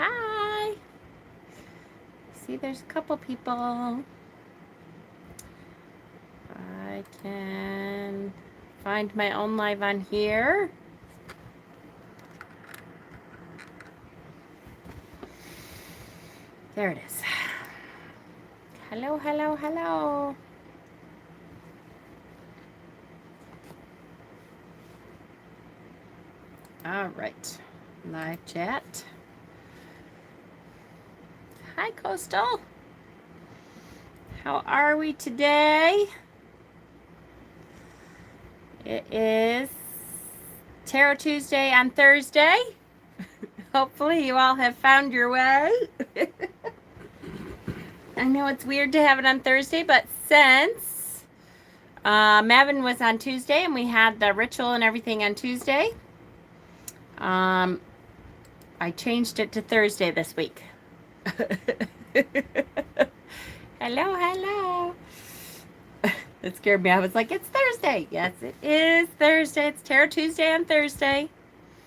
Hi. See, there's a couple people. I can find my own live on here. There it is. Hello, hello, hello. All right. Live chat. Hi, Coastal. How are we today? It is Tarot Tuesday on Thursday. Hopefully you all have found your way. I know it's weird to have it on Thursday, but since Mavin was on Tuesday and we had the ritual and everything on Tuesday, I changed it to Thursday this week. Hello, hello. It scared me. I was like, it's Thursday. Yes, it is Thursday. It's Tarot Tuesday on Thursday.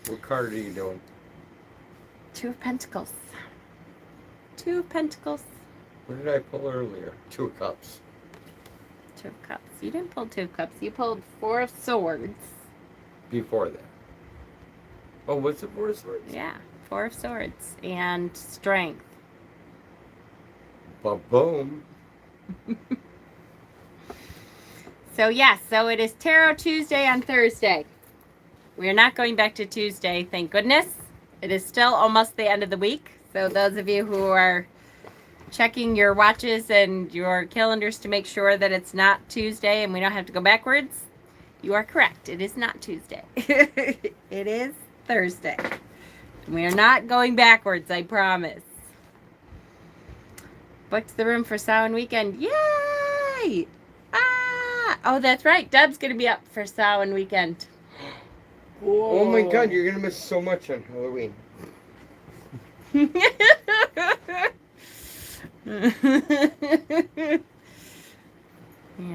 What card are you doing? Two of Pentacles. Two of Pentacles. What did I pull earlier? Two of Cups. Two of Cups. You didn't pull Two of Cups. You pulled Four of Swords. Before that. Oh, what's it Four of Swords? Yeah, Four of Swords and Strength. Ba-boom. So yes, so it is Tarot Tuesday on Thursday. We are not going back to Tuesday, thank goodness. It is still almost the end of the week. So those of you who are checking your watches and your calendars to make sure that it's not Tuesday and we don't have to go backwards, you are correct. It is not Tuesday. It is Thursday. We are not going backwards, I promise. Booked the room for Samhain weekend. Yay! Oh, that's right. Deb's going to be up for Samhain weekend. Oh my God, you're going to miss so much on Halloween. You have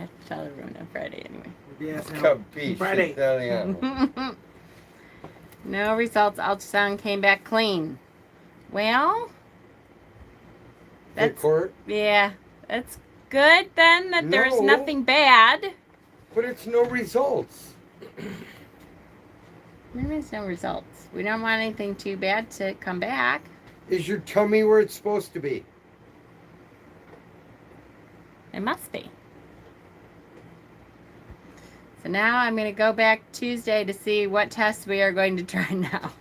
to tell everyone on Friday anyway. Yes, Capiche, Friday. Italiano. No results. Ultrasound came back clean. Well, Good court? Yeah, that's good then that there's No. nothing bad. But it's no results. There's no results. We don't want anything too bad to come back. Is your tummy where it's supposed to be? It must be. So now I'm going to go back Tuesday to see what tests we are going to try now.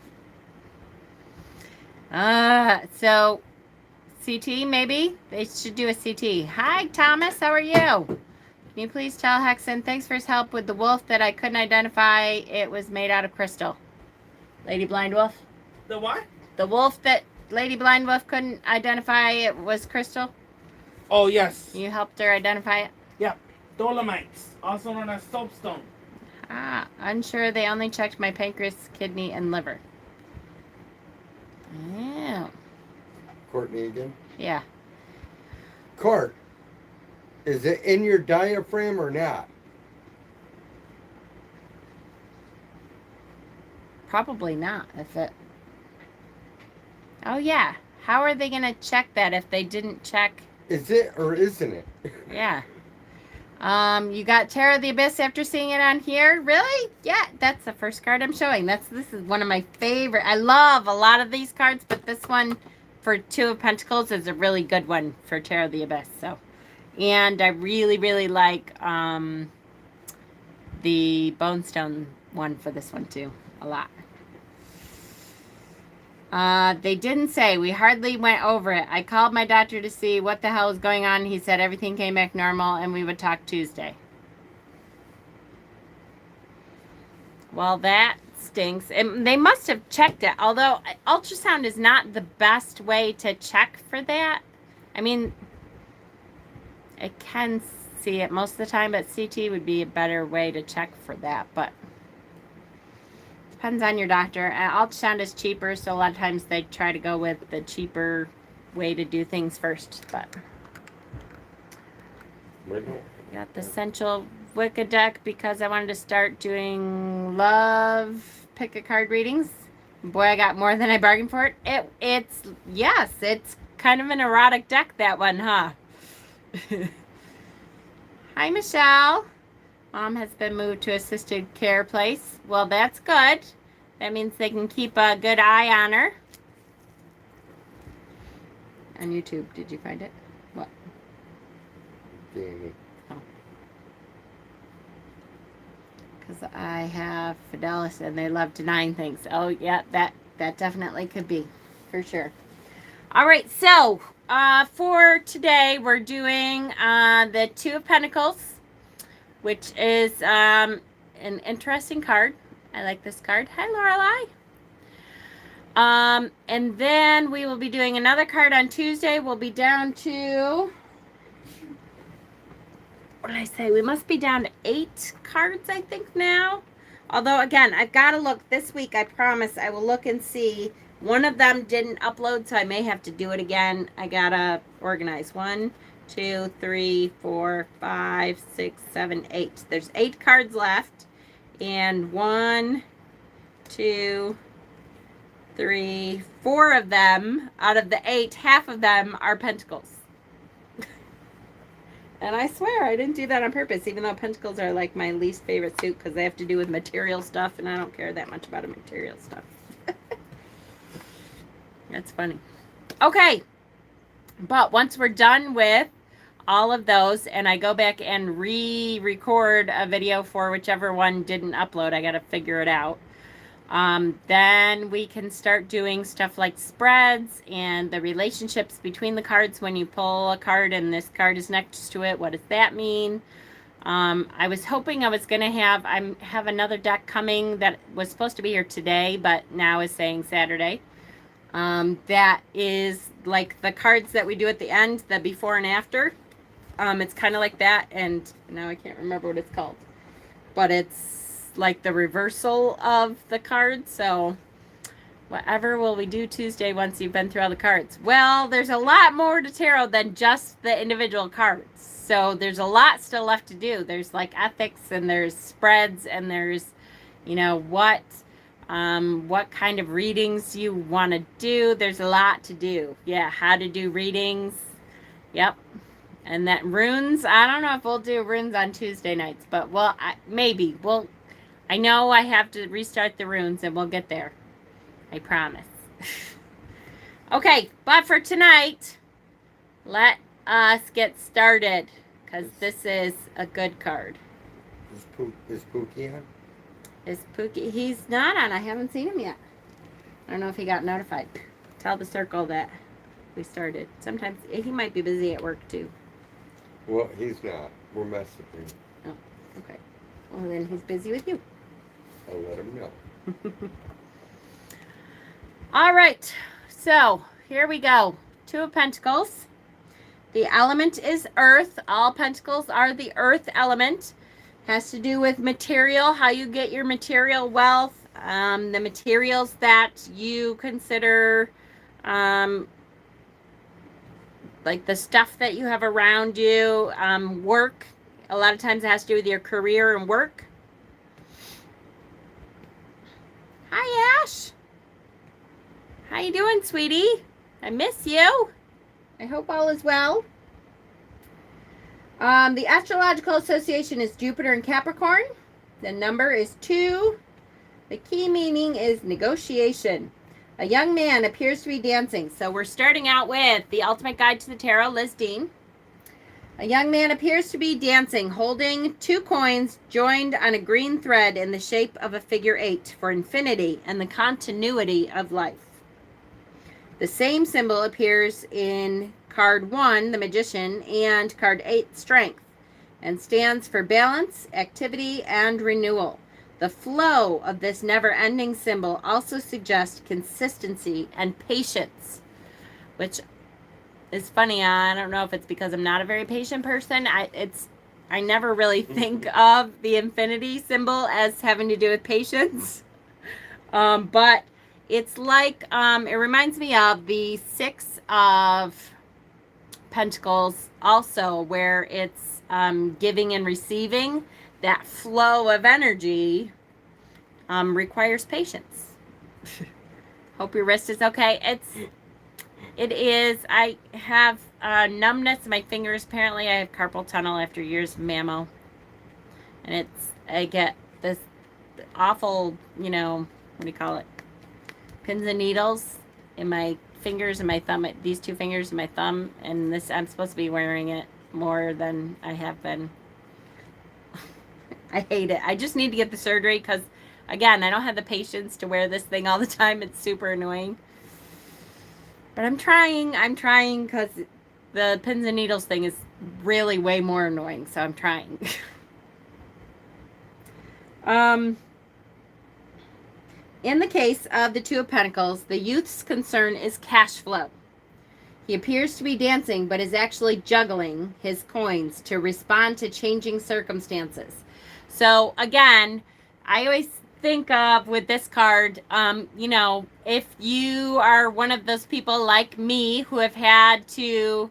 So CT maybe? They should do a CT. Hi, Thomas. How are you? Can you please tell Hexen thanks for his help with the wolf that I couldn't identify? It was made out of crystal. Lady Blind Wolf? The what? The wolf that Lady Blind Wolf couldn't identify, it was crystal? Oh, yes. You helped her identify it? Yep. Dolomites, also known as soapstone. Unsure. They only checked my pancreas, kidney, and liver. Oh. Courtney again? Yeah. Court, is it in your diaphragm or not? Probably not. If it... Oh, yeah. How are they going to check that if they didn't check... Is it or isn't it? Yeah. You got Tarot of the Abyss after seeing it on here? Really? Yeah, that's the first card I'm showing. This is one of my favorite. I love a lot of these cards, but this one for Two of Pentacles is a really good one for Tarot of the Abyss. So, and I really, really like the Bonestone one for this one too. A lot. They didn't say. We hardly went over it. I called my doctor to see what the hell was going on. He said everything came back normal and we would talk Tuesday. Well, that stinks. They must have checked it. Although ultrasound is not the best way to check for that. I mean, I can see it most of the time, but CT would be a better way to check for that. But depends on your doctor. Ultrasound is cheaper, so a lot of times they try to go with the cheaper way to do things first. But got the Essential Wicca deck because I wanted to start doing love pick a card readings. Boy, I got more than I bargained for it. It's kind of an erotic deck, that one, huh? Hi, Michelle. Mom has been moved to assisted care place. Well, that's good. That means they can keep a good eye on her. On YouTube, did you find it? What? Jamie. Because I have Fidelis and they love denying things. Oh, yeah, that definitely could be, for sure. All right, so for today, we're doing the Two of Pentacles, which is an interesting card. I like this card. Hi, Lorelai. And then we will be doing another card on Tuesday. We'll be down to, what did I say? We must be down to 8 cards, I think, now. Although, again, I've got to look this week. I promise I will look and see. One of them didn't upload, so I may have to do it again. I got to organize. 1, 2, 3, 4, 5, 6, 7, 8. There's 8 cards left. And 1, 2, 3, 4 of them, out of the 8, half of them are Pentacles. And I swear I didn't do that on purpose, even though Pentacles are like my least favorite suit because they have to do with material stuff, and I don't care that much about material stuff. That's funny. Okay. But once we're done with all of those, and I go back and re-record a video for whichever one didn't upload, I got to figure it out. Then we can start doing stuff like spreads and the relationships between the cards. When you pull a card and this card is next to it, what does that mean? I was hoping I was going to have, I have another deck coming that was supposed to be here today, but now is saying Saturday. That is like the cards that we do at the end, the before and after. It's kind of like that, and now I can't remember what it's called, but it's like the reversal of the cards. So whatever will we do Tuesday once you've been through all the cards? Well, there's a lot more to tarot than just the individual cards. So there's a lot still left to do. There's like ethics, and there's spreads, and there's, you know, what kind of readings you want to do. There's a lot to do. Yeah, how to do readings. Yep. And that runes, I don't know if we'll do runes on Tuesday nights, but well, maybe. I know I have to restart the runes, and we'll get there. I promise. Okay, but for tonight, let us get started, because this is a good card. Is Pookie on? Is Pookie? He's not on. I haven't seen him yet. I don't know if he got notified. Tell the circle that we started. Sometimes he might be busy at work too. Well, he's not. We're messaging. Oh, okay. Well, then he's busy with you. I'll let him know. All right. So here we go. 2 of Pentacles. The element is earth. All pentacles are the earth element. Has to do with material, how you get your material wealth, the materials that you consider, like the stuff that you have around you, work. A lot of times it has to do with your career and work. Hi, Ash. How you doing, sweetie? I miss you. I hope all is well. The astrological association is Jupiter and Capricorn. The number is 2. The key meaning is negotiation. A young man appears to be dancing. So we're starting out with the Ultimate Guide to the Tarot, Liz Dean. A young man appears to be dancing, holding 2 coins joined on a green thread in the shape of a figure 8 for infinity and the continuity of life. The same symbol appears in card 1, the Magician, and card 8, Strength, and stands for balance, activity, and renewal. The flow of this never-ending symbol also suggests consistency and patience, which is funny. I don't know if it's because I'm not a very patient person. I never really think of the infinity symbol as having to do with patience, but it's like, it reminds me of the 6 of Pentacles also, where it's giving and receiving. That flow of energy requires patience. Hope your wrist is okay. It is. I have numbness in my fingers. Apparently, I have carpal tunnel after years of mammo. And I get this awful, what do you call it? Pins and needles in my fingers and my thumb, these two fingers and my thumb. And I'm supposed to be wearing it more than I have been. I hate it. I just need to get the surgery because, again, I don't have the patience to wear this thing all the time. It's super annoying. But I'm trying because the pins and needles thing is really way more annoying. So I'm trying. In the case of the Two of Pentacles, the youth's concern is cash flow. He appears to be dancing, but is actually juggling his coins to respond to changing circumstances. So again, I always think of with this card, if you are one of those people like me who have had to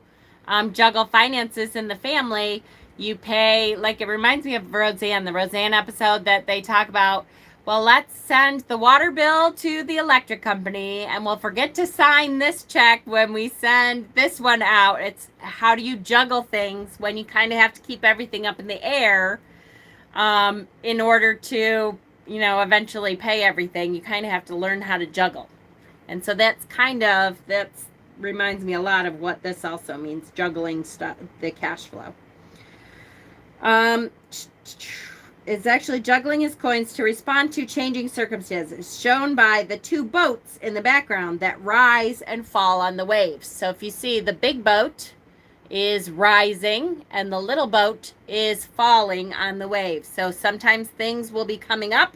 juggle finances in the family, you pay, like it reminds me of Roseanne, the Roseanne episode that they talk about, well, let's send the water bill to the electric company and we'll forget to sign this check when we send this one out. It's how do you juggle things when you kind of have to keep everything up in the air in order to, eventually pay everything. You kind of have to learn how to juggle. And so that reminds me a lot of what this also means, juggling stuff, the cash flow. Is actually juggling his coins to respond to changing circumstances, shown by the two boats in the background that rise and fall on the waves. So if you see, the big boat is rising and the little boat is falling on the waves. So sometimes things will be coming up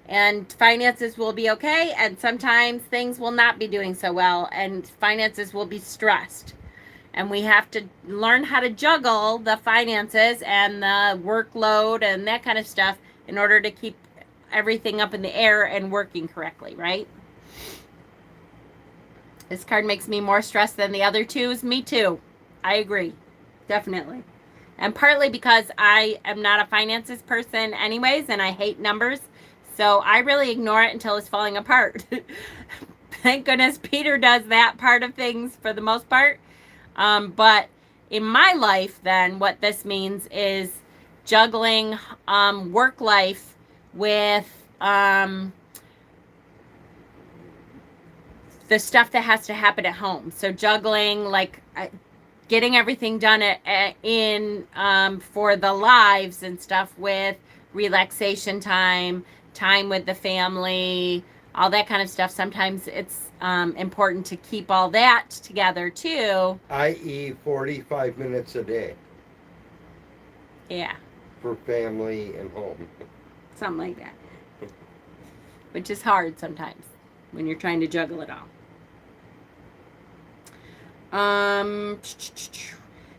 and finances will be okay, and sometimes things will not be doing so well and finances will be stressed. And we have to learn how to juggle the finances and the workload and that kind of stuff in order to keep everything up in the air and working correctly, right? This card makes me more stressed than the other twos. Me too. I agree. Definitely. And partly because I am not a finances person anyways, and I hate numbers. So I really ignore it until it's falling apart. Thank goodness Peter does that part of things for the most part. But in my life, then, what this means is juggling work life with the stuff that has to happen at home. So juggling, like, getting everything done for the lives and stuff with relaxation time with the family, all that kind of stuff. Sometimes it's important to keep all that together too. i.e. 45 minutes a day. Yeah. For family and home. Something like that. Which is hard sometimes when you're trying to juggle it all.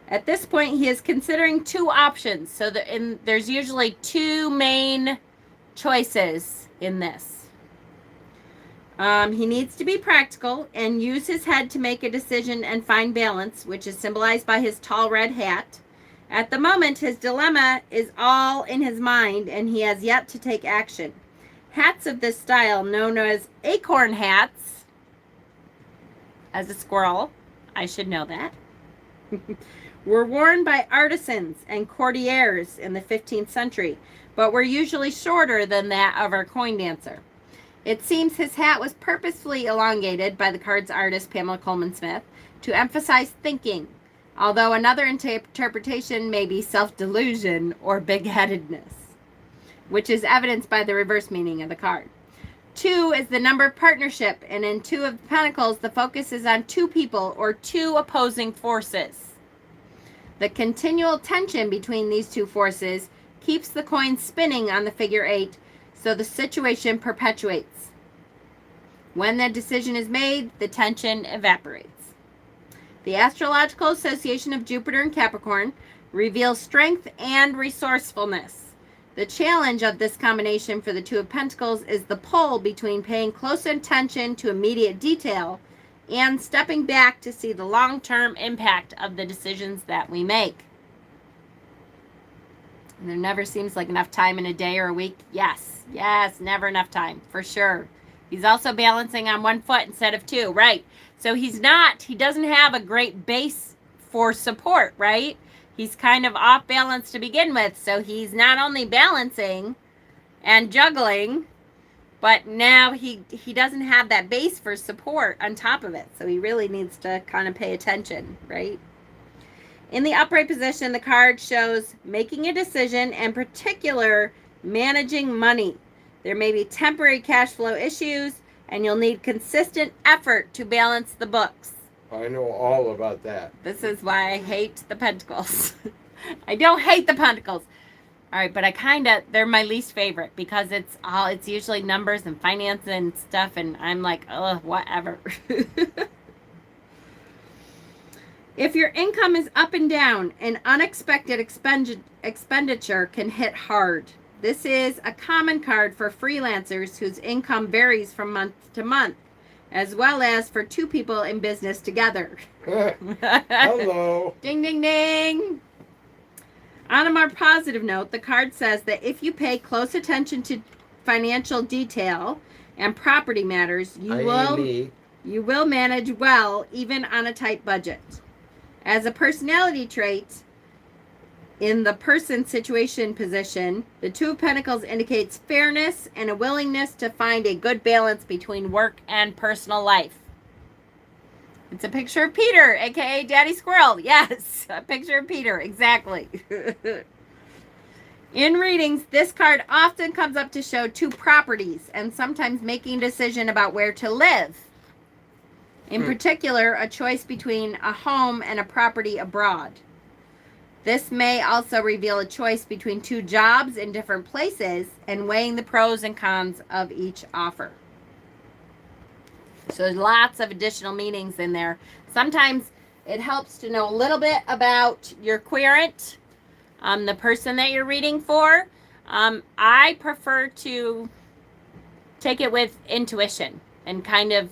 At this point, he is considering two options. So there's usually two main choices in this. He needs to be practical and use his head to make a decision and find balance, which is symbolized by his tall red hat. At the moment, his dilemma is all in his mind and he has yet to take action. Hats of this style, known as acorn hats, as a squirrel, I should know that, were worn by artisans and courtiers in the 15th century, but were usually shorter than that of our coin dancer. It seems his hat was purposefully elongated by the card's artist Pamela Coleman Smith to emphasize thinking, although another interpretation may be self-delusion or big-headedness, which is evidenced by the reverse meaning of the card. 2 is the number of partnership, and in Two of Pentacles, the focus is on two people or two opposing forces. The continual tension between these two forces keeps the coin spinning on the figure 8, so the situation perpetuates. When the decision is made, the tension evaporates. The astrological association of Jupiter and Capricorn reveals strength and resourcefulness. The challenge of this combination for the Two of Pentacles is the pull between paying close attention to immediate detail and stepping back to see the long-term impact of the decisions that we make. And there never seems like enough time in a day or a week. Yes, never enough time, for sure. He's also balancing on one foot instead of two, right? So he doesn't have a great base for support, right? He's kind of off balance to begin with. So he's not only balancing and juggling, but now he doesn't have that base for support on top of it. So he really needs to kind of pay attention, right? In the upright position, the card shows making a decision, and in particular, managing money. There may be temporary cash flow issues, and you'll need consistent effort to balance the books. I know all about that. This is why I hate the Pentacles. I don't hate the Pentacles. All right, but they're my least favorite because it's usually numbers and finance and stuff, and I'm like, ugh, whatever. If your income is up and down, an unexpected expenditure can hit hard. This is a common card for freelancers whose income varies from month to month, as well as for two people in business together. Hello. Ding, ding, ding. On a more positive note, the card says that if you pay close attention to financial detail and property matters, you will manage well even on a tight budget. As a personality trait, in the person situation position, the Two of Pentacles indicates fairness and a willingness to find a good balance between work and personal life. It's a picture of Peter, aka Daddy Squirrel. Yes, a picture of Peter, exactly. In readings, this card often comes up to show two properties and sometimes making a decision about where to live. In particular, a choice between a home and a property abroad. This may also reveal a choice between two jobs in different places and weighing the pros and cons of each offer. So there's lots of additional meanings in there. Sometimes it helps to know a little bit about your querent, the person that you're reading for. I prefer to take it with intuition and kind of,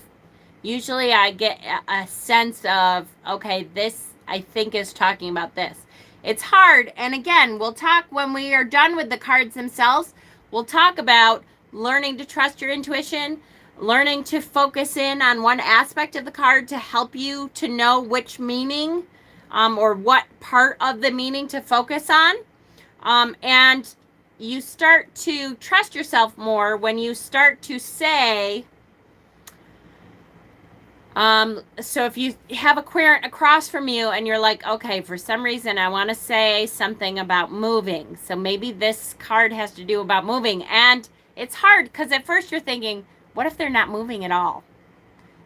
usually I get a sense of, okay, this I think is talking about this. It's hard. And again, we'll talk when we are done with the cards themselves. We'll talk about learning to trust your intuition, learning to focus in on one aspect of the card to help you to know which meaning or what part of the meaning to focus on. And you start to trust yourself more when you start to say, so if you have a querent across from you and you're like, okay, for some reason I want to say something about moving. So maybe this card has to do about moving. And it's hard because at first you're thinking, what if they're not moving at all?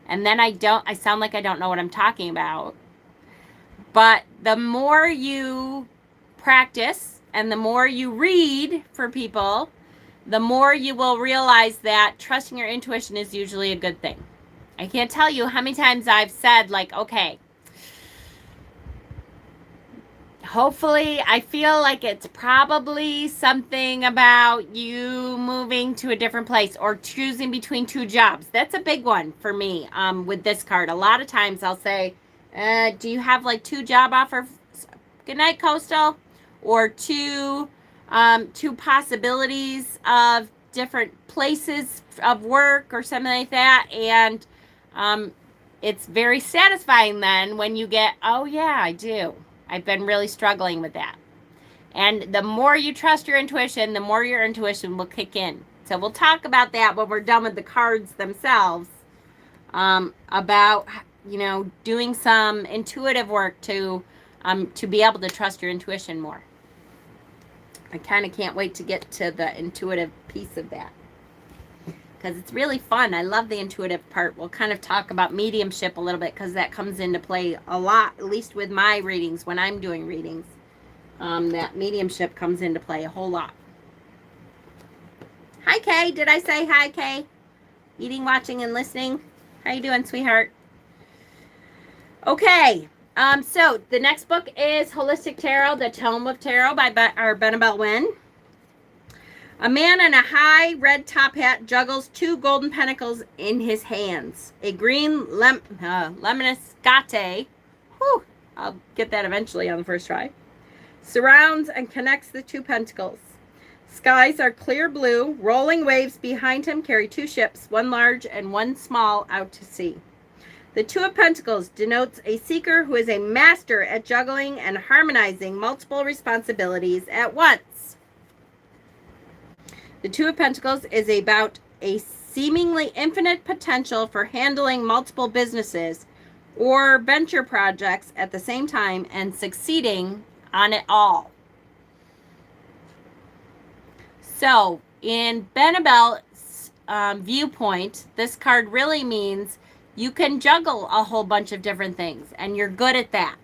And then I sound like I don't know what I'm talking about. But the more you practice and the more you read for people, the more you will realize that trusting your intuition is usually a good thing. I can't tell you how many times I've said, like, okay, hopefully I feel like it's probably something about you moving to a different place or choosing between two jobs. That's a big one for me with this card. A lot of times I'll say, do you have like two job offers? Good night, Coastal. Or two possibilities of different places of work or something like that. And it's very satisfying then when you get, oh yeah, I do. I've been really struggling with that. And the more you trust your intuition, the more your intuition will kick in. So we'll talk about that when we're done with the cards themselves, about, doing some intuitive work to be able to trust your intuition more. I kind of can't wait to get to the intuitive piece of that, because it's really fun. I love the intuitive part. We'll kind of talk about mediumship a little bit because that comes into play a lot, at least with my readings, when I'm doing readings. That mediumship comes into play a whole lot. Hi, Kay. Did I say hi, Kay? Eating, watching, and listening. How you doing, sweetheart? Okay. So the next book is Holistic Tarot, The Tome of Tarot by Benabel Wynn. A man in a high red top hat juggles two golden pentacles in his hands. A green lemniscate, I'll get that eventually on the first try, surrounds and connects the two pentacles. Skies are clear blue. Rolling waves behind him carry 2 ships, one large and one small, out to sea. The Two of Pentacles denotes a seeker who is a master at juggling and harmonizing multiple responsibilities at once. The Two of Pentacles is about a seemingly infinite potential for handling multiple businesses or venture projects at the same time and succeeding on it all. So, in Benabel's viewpoint, this card really means you can juggle a whole bunch of different things, and you're good at that.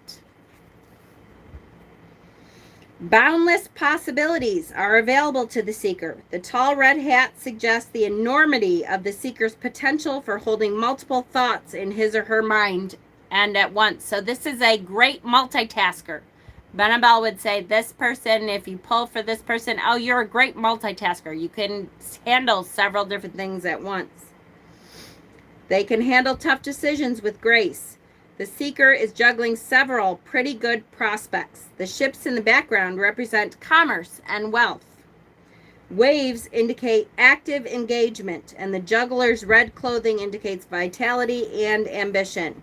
Boundless possibilities are available to the seeker. The tall red hat suggests the enormity of the seeker's potential for holding multiple thoughts in his or her mind and at once. So this is a great multitasker. Benabel would say this person, if you pull for this person, oh, you're a great multitasker. You can handle several different things at once. They can handle tough decisions with grace. The seeker is juggling several pretty good prospects. The ships in the background represent commerce and wealth. Waves indicate active engagement, and the juggler's red clothing indicates vitality and ambition.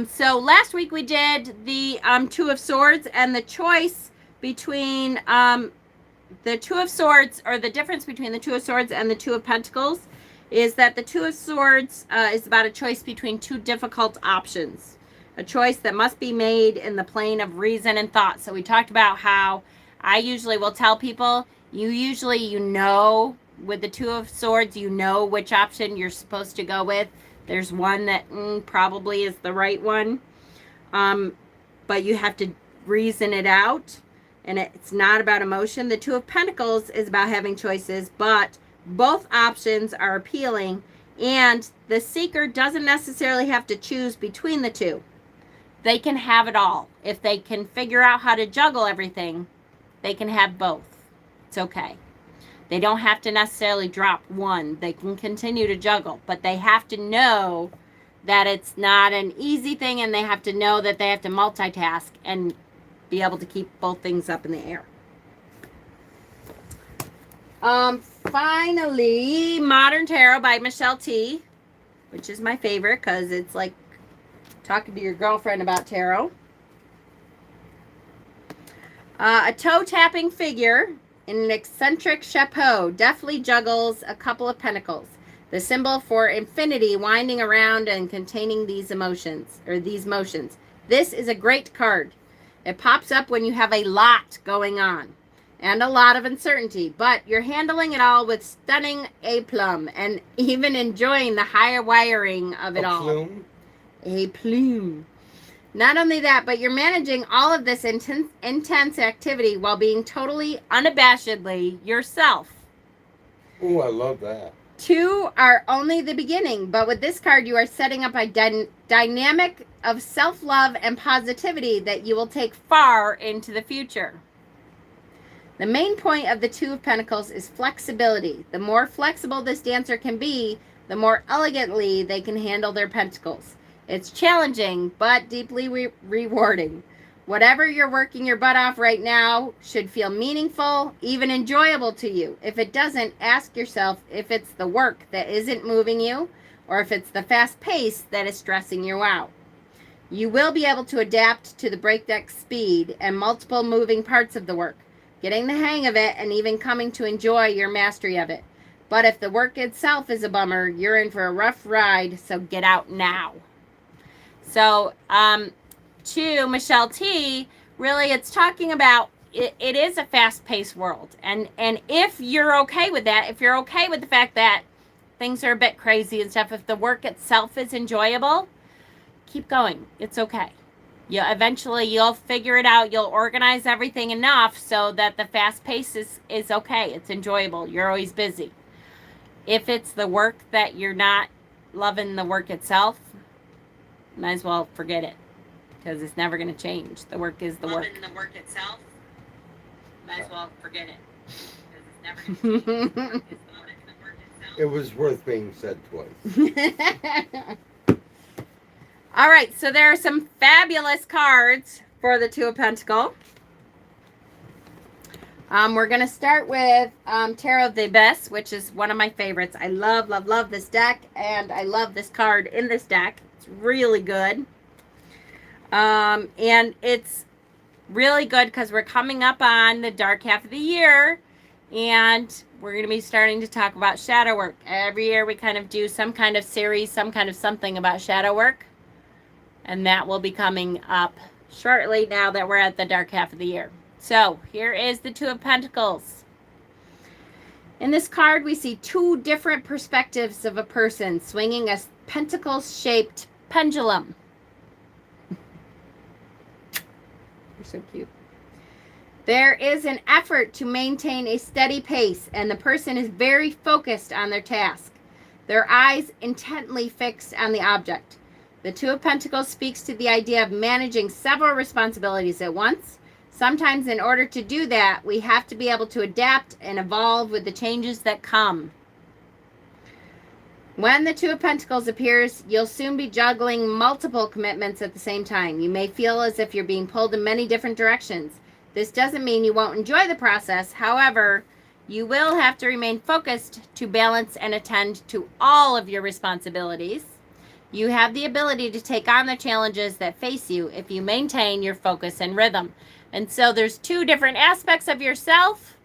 So last week we did the Two of Swords, and the choice between the Two of Swords, or the difference between the Two of Swords and the Two of Pentacles, is that the Two of Swords is about a choice between two difficult options. A choice that must be made in the plane of reason and thought. So we talked about how I usually will tell people, you know, with the Two of Swords, you know which option you're supposed to go with. There's one that probably is the right one. But you have to reason it out. And it's not about emotion. The Two of Pentacles is about having choices, but both options are appealing, and the seeker doesn't necessarily have to choose between the two. They can have it all. If they can figure out how to juggle everything, they can have both. It's okay. They don't have to necessarily drop one. They can continue to juggle, but they have to know that it's not an easy thing, and they have to know that they have to multitask and be able to keep both things up in the air. Finally, Modern Tarot by Michelle T, which is my favorite because it's like talking to your girlfriend about tarot. A toe-tapping figure in an eccentric chapeau deftly juggles a couple of pentacles, the symbol for infinity winding around and containing these emotions, or these motions. This is a great card. It pops up when you have a lot going on and a lot of uncertainty, but you're handling it all with stunning aplomb and even enjoying the higher wiring of it all. Plume? A plume. Not only that, but you're managing all of this intense activity while being totally unabashedly yourself. Oh, I love that. Two are only the beginning, but with this card, you are setting up a dynamic of self-love and positivity that you will take far into the future. The main point of the Two of Pentacles is flexibility. The more flexible this dancer can be, the more elegantly they can handle their pentacles. It's challenging, but deeply rewarding. Whatever you're working your butt off right now should feel meaningful, even enjoyable to you. If it doesn't, ask yourself if it's the work that isn't moving you, or if it's the fast pace that is stressing you out. You will be able to adapt to the breakneck speed and multiple moving parts of the work, getting the hang of it and even coming to enjoy your mastery of it. But if the work itself is a bummer, you're in for a rough ride, so get out now. So, to Michelle T, really it's talking about it is a fast-paced world. And if you're okay with that, if you're okay with the fact that things are a bit crazy and stuff, if the work itself is enjoyable, keep going. It's okay. Eventually you'll figure it out. You'll organize everything enough so that the fast pace is okay. It's enjoyable. You're always busy. If it's the work that you're not loving the work itself, might as well forget it, because it's never going to change. The work is the work. Loving the work itself, might as well forget it, because it's never going to change. The work is the work itself. It was worth being said twice. All right, so there are some fabulous cards for the Two of Pentacles. We're going to start with Tarot of the Abyss, which is one of my favorites. I love, love, love this deck, and I love this card in this deck. It's really good. And it's really good because we're coming up on the dark half of the year, and we're going to be starting to talk about shadow work. Every year we kind of do some kind of series, some kind of something about shadow work, and that will be coming up shortly now that we're at the dark half of the year. So here is the Two of Pentacles. In this card, we see two different perspectives of a person swinging a pentacle-shaped pendulum. You're so cute. There is an effort to maintain a steady pace, and the person is very focused on their task, their eyes intently fixed on the object. The Two of Pentacles speaks to the idea of managing several responsibilities at once. Sometimes in order to do that, we have to be able to adapt and evolve with the changes that come. When the Two of Pentacles appears, you'll soon be juggling multiple commitments at the same time. You may feel as if you're being pulled in many different directions. This doesn't mean you won't enjoy the process. However, you will have to remain focused to balance and attend to all of your responsibilities. You have the ability to take on the challenges that face you if you maintain your focus and rhythm. And so there's two different aspects of yourself.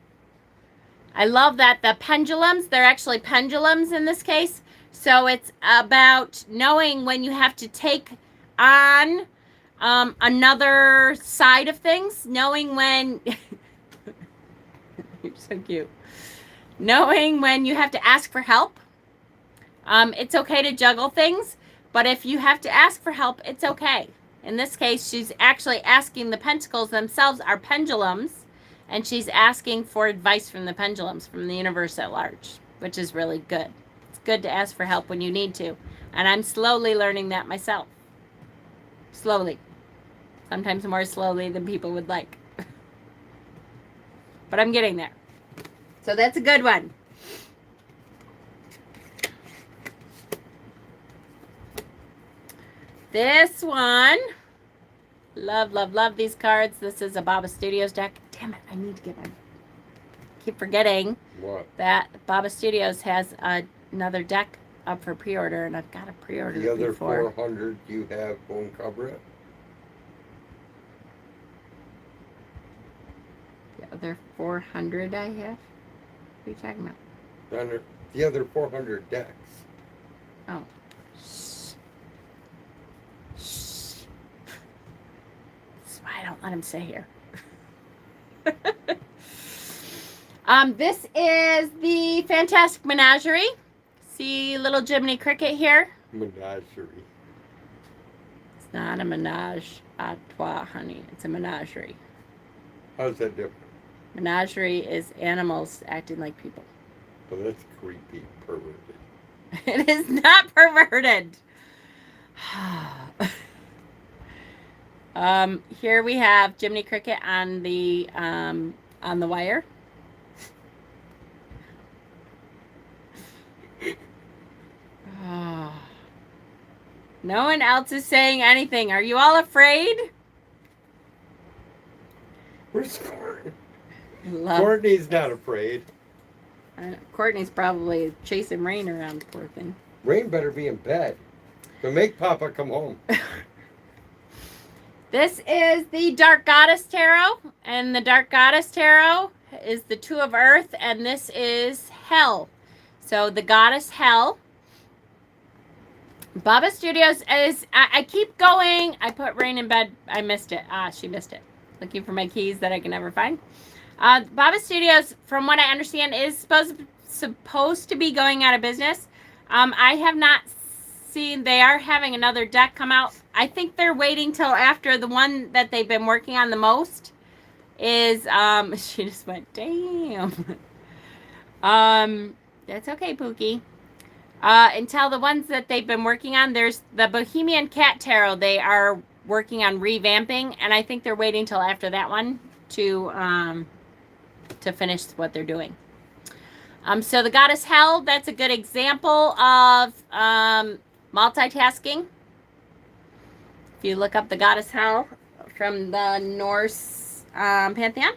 I love that the pendulums, they're actually pendulums in this case. So it's about knowing when you have to take on another side of things, knowing when, you're so cute, knowing when you have to ask for help. It's okay to juggle things, but if you have to ask for help, it's okay. In this case, she's actually asking, the pentacles themselves are pendulums, and she's asking for advice from the pendulums, from the universe at large, which is really good. It's good to ask for help when you need to. And I'm slowly learning that myself. Slowly. Sometimes more slowly than people would like. But I'm getting there. So that's a good one. This one, love, love, love these cards. This is a Baba Studios deck. Damn it, I need to get one. Keep forgetting that Baba Studios has another deck up for pre-order, and I've got to pre-order the it other before. 400 you have won't cover it. The other 400 I have? What are you talking about? The other 400 decks. Oh. I don't let him stay here. This is the Fantastic Menagerie. See little Jiminy Cricket here? Menagerie. It's not a menage a trois, honey. It's a menagerie. How's that different? Menagerie is animals acting like people. Well, that's creepy, perverted. It is not perverted. Here we have Jiminy Cricket on the wire. Oh. No one else is saying anything. Are you all afraid? Where's Courtney? Courtney's not afraid. Courtney's probably chasing Rain around, poor thing. Rain better be in bed. So make Papa come home. This is the Dark Goddess Tarot, and the Dark Goddess Tarot is the Two of Earth, and this is Hell. So the Goddess Hell. Baba Studios is, I keep going. I put Rain in bed. I missed it. She missed it. Looking for my keys that I can never find. Baba Studios, from what I understand, is supposed to be going out of business. I have not seen, they are having another deck come out. I think they're waiting till after the one that they've been working on the most is, she just went, damn. That's okay, Pookie. Until the ones that they've been working on, there's the Bohemian Cat Tarot. They are working on revamping, and I think they're waiting till after that one to finish what they're doing. So the Goddess Hell, that's a good example of multitasking. If you look up the goddess Hel from the Norse pantheon.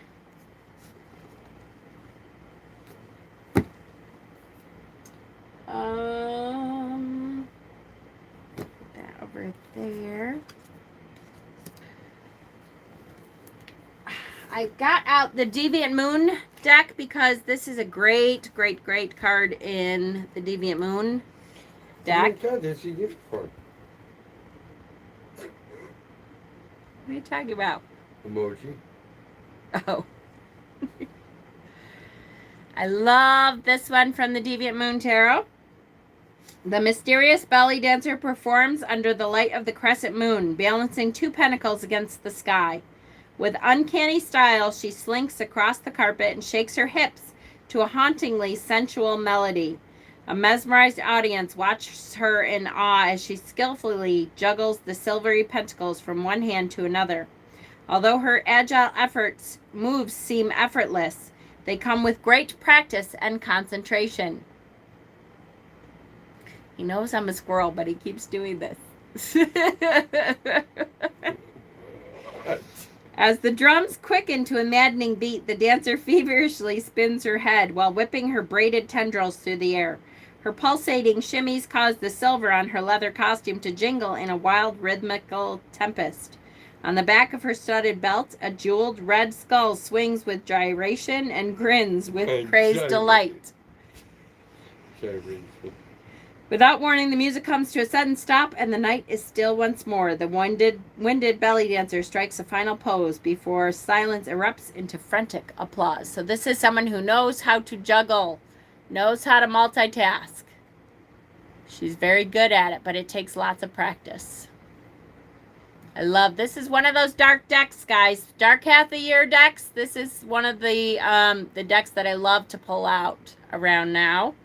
Put that over there. I got out the Deviant Moon deck because this is a great card in the Deviant Moon deck. Oh my God, that's a gift card. What are you talking about? Emoji. Oh. I love this one from the Deviant Moon Tarot. The mysterious belly dancer performs under the light of the crescent moon, balancing 2 pentacles against the sky. With uncanny style, she slinks across the carpet and shakes her hips to a hauntingly sensual melody. A mesmerized audience watches her in awe as she skillfully juggles the silvery pentacles from one hand to another. Although her agile moves seem effortless, they come with great practice and concentration. He knows I'm a squirrel, but he keeps doing this. As the drums quicken to a maddening beat, the dancer feverishly spins her head while whipping her braided tendrils through the air. Her pulsating shimmies cause the silver on her leather costume to jingle in a wild rhythmical tempest. On the back of her studded belt, a jeweled red skull swings with gyration and grins with crazed delight. Without warning, the music comes to a sudden stop and the night is still once more. The winded belly dancer strikes a final pose before silence erupts into frantic applause. So this is someone who knows how to juggle, knows how to multitask. She's very good at it, but it takes lots of practice. I love, this is one of those dark decks, guys. Dark half the year decks. This is one of the decks that I love to pull out around now.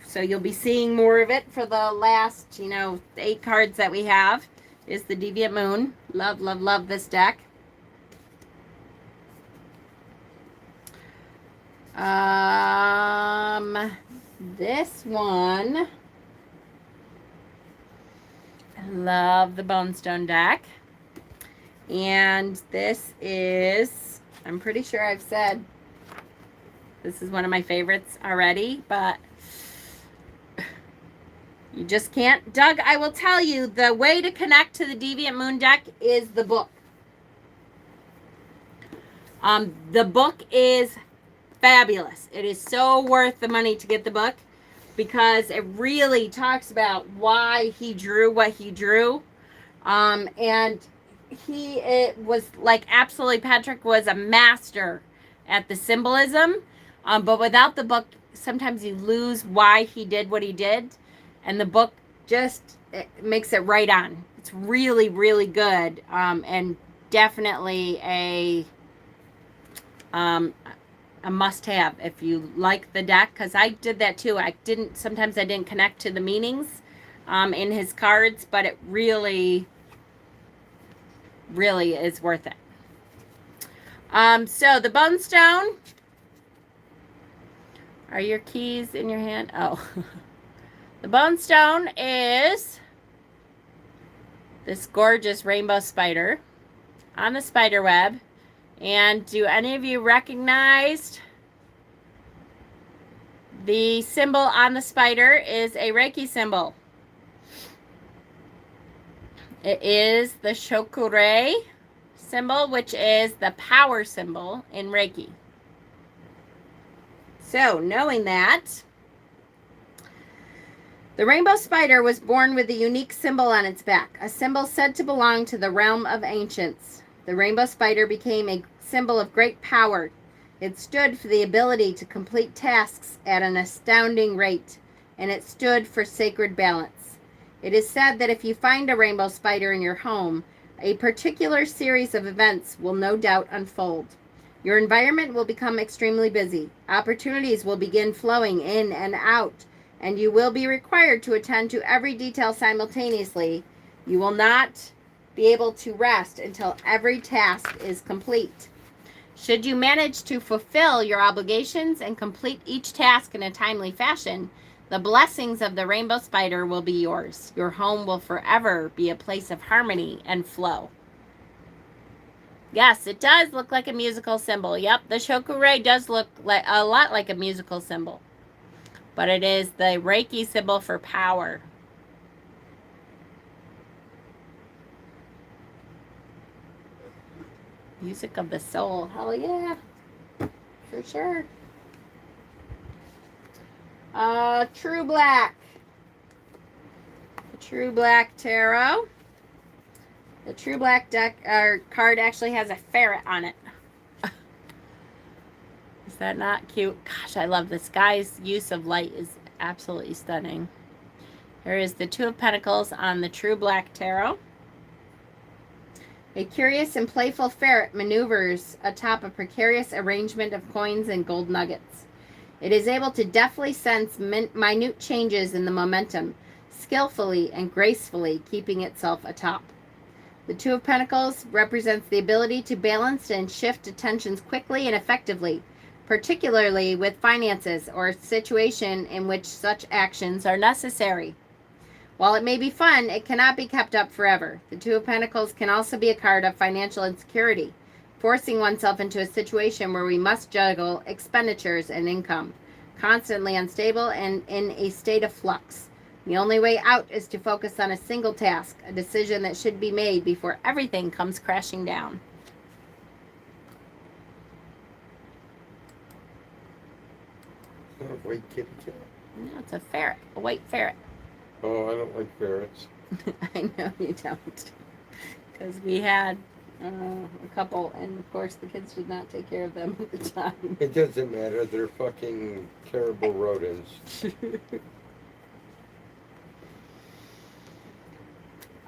So you'll be seeing more of it for the last, 8 cards that we have is the Deviant Moon. Love, love, love this deck. This one, I love the Bonestone deck. And this is, I'm pretty sure I've said this is one of my favorites already, but you just can't. Doug, I will tell you, the way to connect to the Deviant Moon deck is the book. The book is fabulous. It is so worth the money to get the book because it really talks about why he drew what he drew. And it was like absolutely, Patrick was a master at the symbolism. But without the book, sometimes you lose why he did what he did. And the book just makes it right on. It's really, really good. And definitely a must-have if you like the deck. Because I did that too. Sometimes I didn't connect to the meanings in his cards. But it really, really is worth it. So the Bonestone. Are your keys in your hand? Oh. The Bonestone is this gorgeous rainbow spider on the spider web. And do any of you recognize the symbol on the spider is a Reiki symbol? It is the Shokure symbol, which is the power symbol in Reiki. So, knowing that, the rainbow spider was born with a unique symbol on its back, a symbol said to belong to the realm of ancients. The rainbow spider became a symbol of great power. It stood for the ability to complete tasks at an astounding rate, and it stood for sacred balance. It is said that if you find a rainbow spider in your home, a particular series of events will no doubt unfold. Your environment will become extremely busy. Opportunities will begin flowing in and out, and you will be required to attend to every detail simultaneously. You will not be able to rest until every task is complete. Should you manage to fulfill your obligations and complete each task in a timely fashion, The blessings of the rainbow spider will be yours. Your home will forever be a place of harmony and flow. Yes, it does look like a musical symbol. Yep, the Shokugure does look like a lot like a musical symbol. But it is the Reiki symbol for power. Music of the soul. Hell yeah. For sure. True Black. The True Black Tarot. The True Black deck card actually has a ferret on it. Is that not cute? Gosh, I love this guy's use of light is absolutely stunning. Here is the Two of Pentacles on the True Black Tarot. A curious and playful ferret maneuvers atop a precarious arrangement of coins and gold nuggets. It is able to deftly sense minute changes in the momentum, skillfully and gracefully keeping itself atop. The Two of Pentacles represents the ability to balance and shift attentions quickly and effectively, particularly with finances or a situation in which such actions are necessary. While it may be fun, it cannot be kept up forever. The Two of Pentacles can also be a card of financial insecurity, forcing oneself into a situation where we must juggle expenditures and income, constantly unstable and in a state of flux. The only way out is to focus on a single task, a decision that should be made before everything comes crashing down. Not a white kitty cat. No, it's a ferret, a white ferret. Oh, I don't like ferrets. I know you don't. Because we had a couple, and of course the kids did not take care of them at the time. It doesn't matter. They're fucking terrible rodents.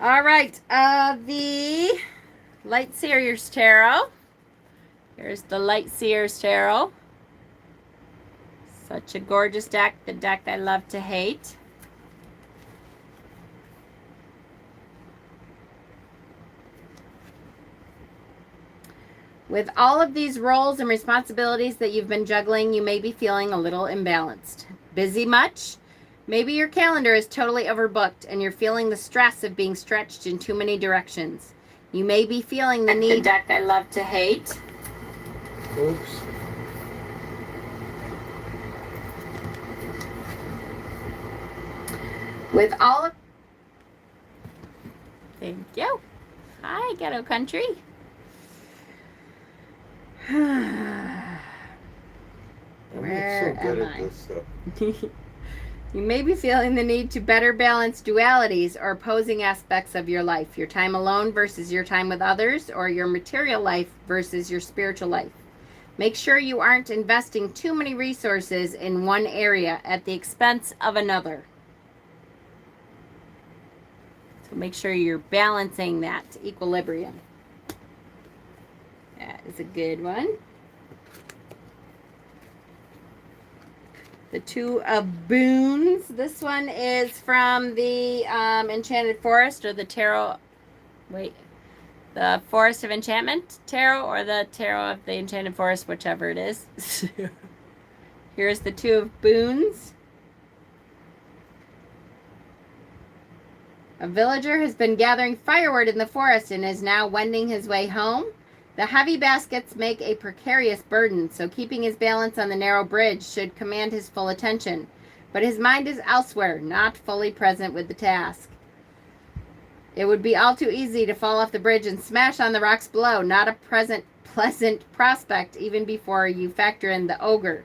All right, the Light Seers Tarot. Here's the Light Seers Tarot. Such a gorgeous deck, the deck I love to hate. With all of these roles and responsibilities that you've been juggling, you may be feeling a little imbalanced. Busy much? Maybe your calendar is totally overbooked and you're feeling the stress of being stretched in too many directions. You may be feeling the need. The deck I love to hate. Oops. With all of... Thank you. Hi, Ghetto Country. I'm Where not so good am at I? this stuff. You may be feeling the need to better balance dualities or opposing aspects of your life. Your time alone versus your time with others, or your material life versus your spiritual life. Make sure you aren't investing too many resources in one area at the expense of another. So make sure you're balancing that equilibrium. That is a good one. The Two of Boons. This one is from the Enchanted Forest, or the Tarot. Wait. The Forest of Enchantment Tarot, or the Tarot of the Enchanted Forest, whichever it is. Here's the Two of Boons. A villager has been gathering firewood in the forest and is now wending his way home. The heavy baskets make a precarious burden, so keeping his balance on the narrow bridge should command his full attention. But his mind is elsewhere, not fully present with the task. It would be all too easy to fall off the bridge and smash on the rocks below, not a pleasant prospect even before you factor in the ogre.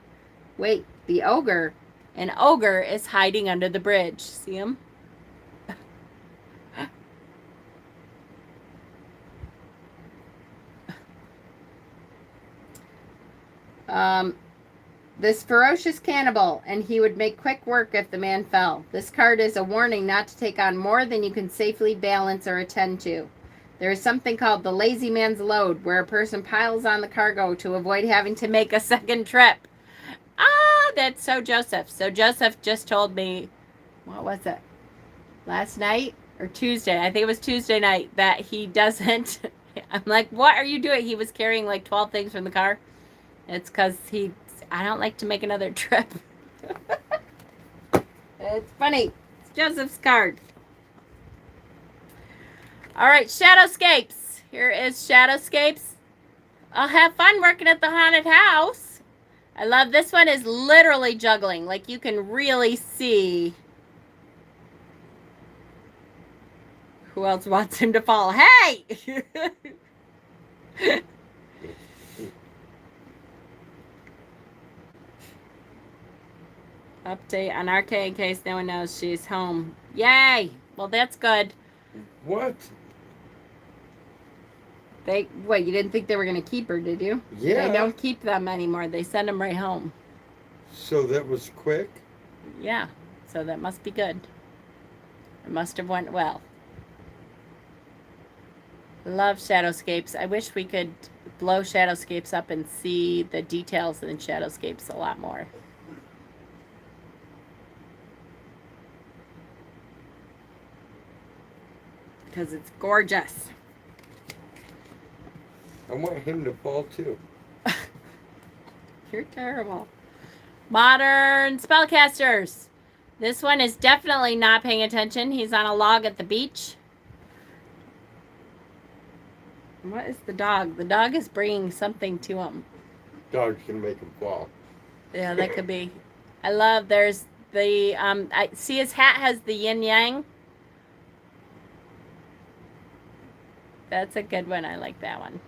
Wait, the ogre? An ogre is hiding under the bridge. See him? This ferocious cannibal, and he would make quick work if the man fell. This card is a warning not to take on more than you can safely balance or attend to. There is something called the lazy man's load, where a person piles on the cargo to avoid having to make a second trip. Ah, that's so Joseph. So Joseph just told me, what was it? Last night or Tuesday? I think it was Tuesday night, that he doesn't. I'm like, what are you doing? He was carrying like 12 things from the car. It's because I don't like to make another trip. It's funny. It's Joseph's card. All right, Shadowscapes. Here is Shadowscapes. I'll have fun working at the haunted house. I love this one is literally juggling. Like you can really see who else wants him to fall. Hey! Update on RK in case no one knows she's home. Yay! Well, that's good. What? What, you didn't think they were going to keep her, did you? Yeah. They don't keep them anymore. They send them right home. So that was quick? Yeah. So that must be good. It must have went well. Love Shadowscapes. I wish we could blow Shadowscapes up and see the details in Shadowscapes a lot more. Because it's gorgeous. I want him to fall too. You're terrible. Modern spellcasters. This one is definitely not paying attention. He's on a log at the beach. What is the dog? The dog is bringing something to him. Dog's gonna make him fall. Yeah, that could be. I love, there's the, I see his hat has the yin yang. That's a good one. I like that one.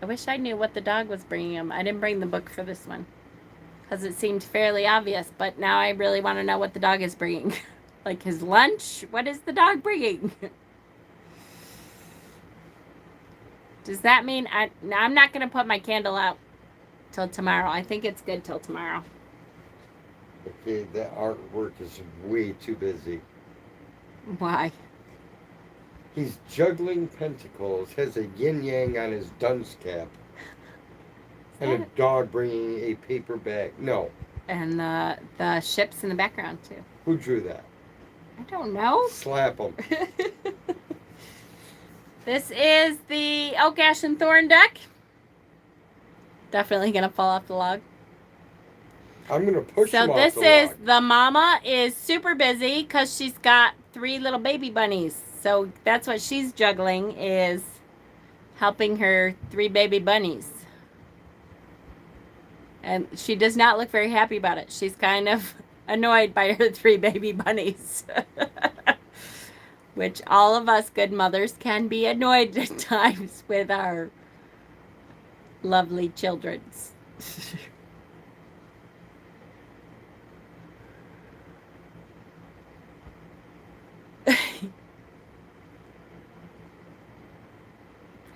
I wish I knew what the dog was bringing him. I didn't bring the book for this one because it seemed fairly obvious, but now I really want to know what the dog is bringing. Like his lunch? What is the dog bringing? Does that mean I'm not going to put my candle out till tomorrow? I think it's good till tomorrow. Okay, that artwork is way too busy. Why? He's juggling pentacles, has a yin-yang on his dunce cap, and a dog bringing a paper bag. No. And the ships in the background, too. Who drew that? I don't know. Slap him. This is the Oak, Ash, and Thorn deck. Definitely going to fall off the log. I'm going to push him off the log. So this is, the mama is super busy because she's got 3 little baby bunnies. So that's what she's juggling, is helping her 3 baby bunnies. And she does not look very happy about it. She's kind of annoyed by her 3 baby bunnies. Which all of us good mothers can be annoyed at times with our lovely children's.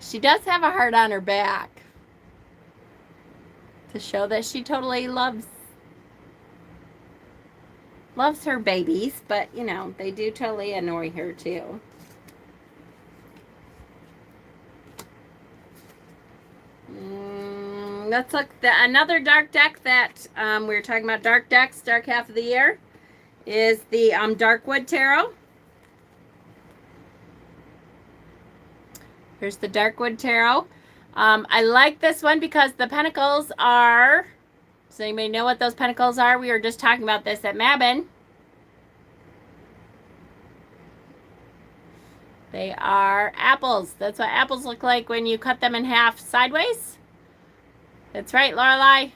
She does have a heart on her back to show that she totally loves her babies, but you know, they do totally annoy her too. Let's look at another dark deck that we were talking about. Dark decks, dark half of the year, is the Darkwood Tarot. Here's the Darkwood Tarot. I like this one because the pentacles are... Does anybody know what those pentacles are? We were just talking about this at Mabin. They are apples. That's what apples look like when you cut them in half sideways. That's right, Lorelei.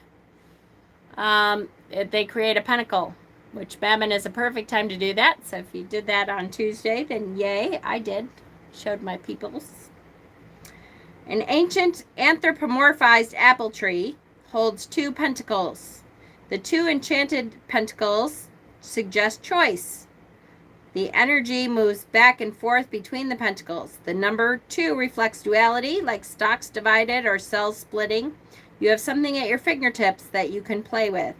They create a pentacle, which Mabin is a perfect time to do that. So if you did that on Tuesday, then yay, I did. Showed my peoples. An ancient anthropomorphized apple tree holds 2 pentacles. The 2 enchanted pentacles suggest choice. The energy moves back and forth between the pentacles. The number 2 reflects duality, like stocks divided or cells splitting. You have something at your fingertips that you can play with.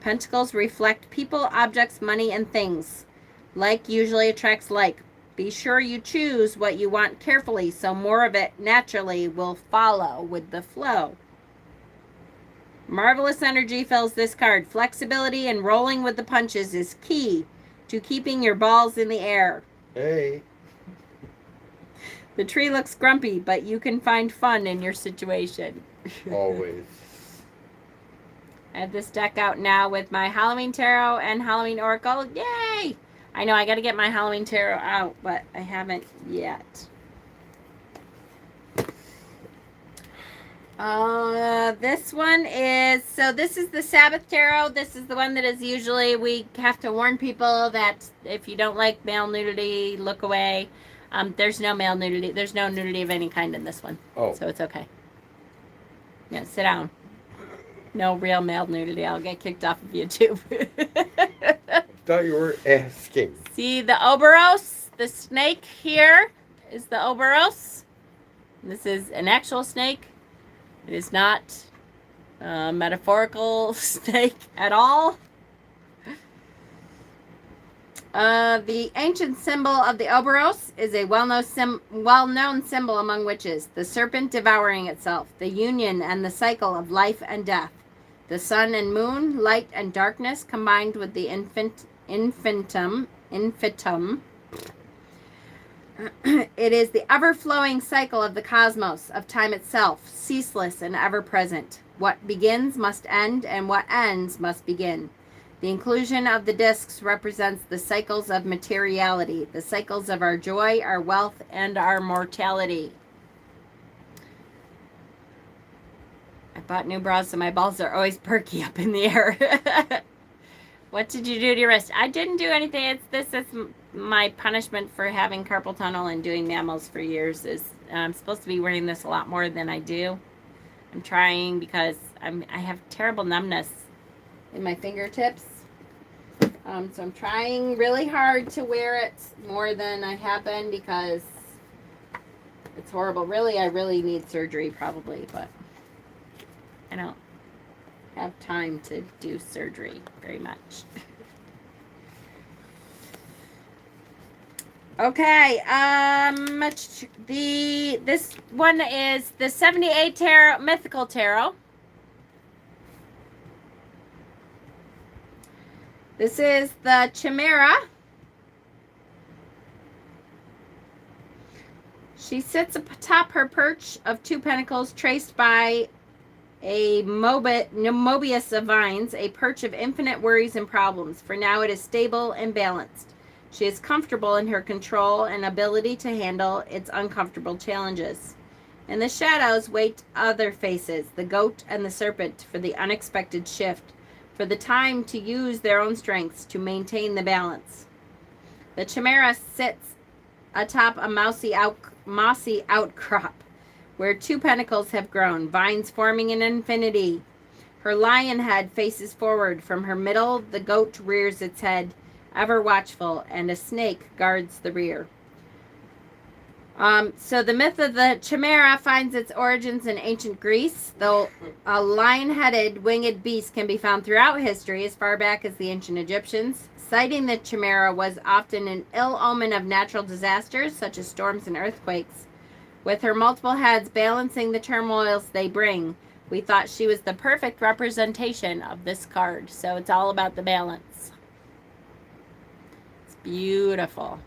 Pentacles reflect people, objects, money, and things. Like usually attracts like. Be sure you choose what you want carefully so more of it naturally will follow with the flow. Marvelous energy fills this card. Flexibility and rolling with the punches is key to keeping your balls in the air. Hey. The tree looks grumpy, but you can find fun in your situation. Always. I have this deck out now with my Halloween Tarot and Halloween Oracle. Yay! I know I got to get my Halloween Tarot out, but I haven't yet. This one is, so this is the Sabbath Tarot. This is the one that is usually, we have to warn people that if you don't like male nudity, look away. There's no male nudity. There's no nudity of any kind in this one. Oh. So it's okay. Yeah, sit down. No real male nudity. I'll get kicked off of YouTube. I thought you were asking. See the Oberos? The snake here is the Oberos. This is an actual snake. It is not a metaphorical snake at all. The ancient symbol of the Oberos is a well-known symbol among witches. The serpent devouring itself, the union and the cycle of life and death. The sun and moon, light and darkness combined with the infintum. It is the ever-flowing cycle of the cosmos, of time itself, ceaseless and ever-present. What begins must end, and what ends must begin. The inclusion of the discs represents the cycles of materiality, the cycles of our joy, our wealth, and our mortality. I bought new bras, so my balls are always perky up in the air. What did you do to your wrist? I didn't do anything. This is my punishment for having carpal tunnel and doing mammals for years. I'm supposed to be wearing this a lot more than I do. I'm trying because I have terrible numbness in my fingertips. So I'm trying really hard to wear it more than I have been because it's horrible. Really, I really need surgery probably, but I don't have time to do surgery very much. Okay, this one is the 78 Tarot, Mythical Tarot. This is the Chimera. She sits atop her perch of 2 pentacles, traced by a Mobius of vines, a perch of infinite worries and problems. For now it is stable and balanced. She is comfortable in her control and ability to handle its uncomfortable challenges. In the shadows wait other faces, the goat and the serpent, for the unexpected shift, for the time to use their own strengths to maintain the balance. The Chimera sits atop a mossy outcrop, where 2 pentacles have grown, vines forming an infinity. Her lion head faces forward. From her middle, the goat rears its head, ever watchful, and a snake guards the rear. So the myth of the Chimera finds its origins in ancient Greece, though a lion-headed winged beast can be found throughout history as far back as the ancient Egyptians. Sighting the Chimera was often an ill omen of natural disasters, such as storms and earthquakes. With her multiple heads balancing the turmoils they bring, we thought she was the perfect representation of this card. So it's all about the balance. It's beautiful.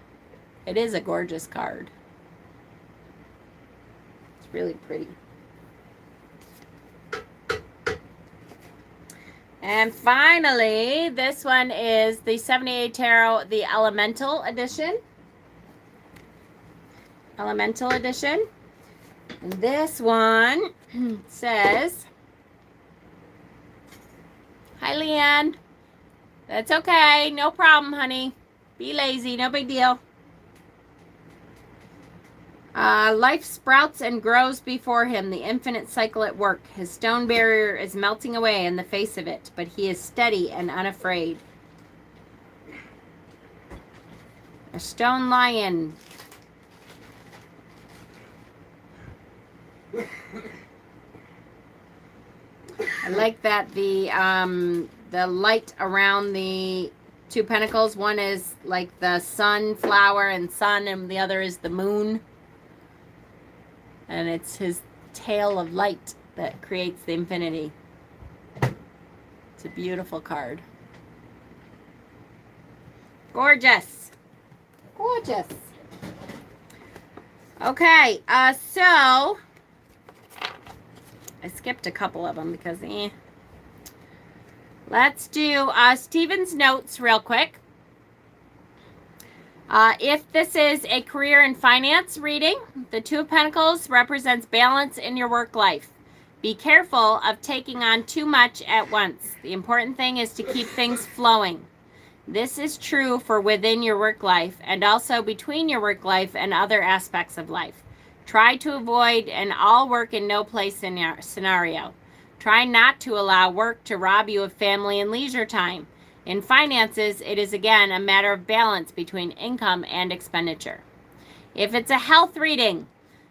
It is a gorgeous card. It's really pretty. And finally, this one is the 78 Tarot, the Elemental Edition. Elemental Edition. And this one says, "Hi, Leanne. That's okay. No problem, honey. Be lazy. No big deal. Life sprouts and grows before him, the infinite cycle at work. His stone barrier is melting away in the face of it, but he is steady and unafraid." A stone lion. I like that the light around the 2 pentacles. One is like the sunflower and sun, and the other is the moon. And it's his tail of light that creates the infinity. It's a beautiful card. Gorgeous. Gorgeous. Okay, so I skipped a couple of them because Let's do Stephen's notes real quick. If this is a career and finance reading, the Two of Pentacles represents balance in your work life. Be careful of taking on too much at once. The important thing is to keep things flowing. This is true for within your work life and also between your work life and other aspects of life. Try to avoid an all work and no play scenario. Try not to allow work to rob you of family and leisure time. In finances, it is again a matter of balance between income and expenditure. If it's a health reading,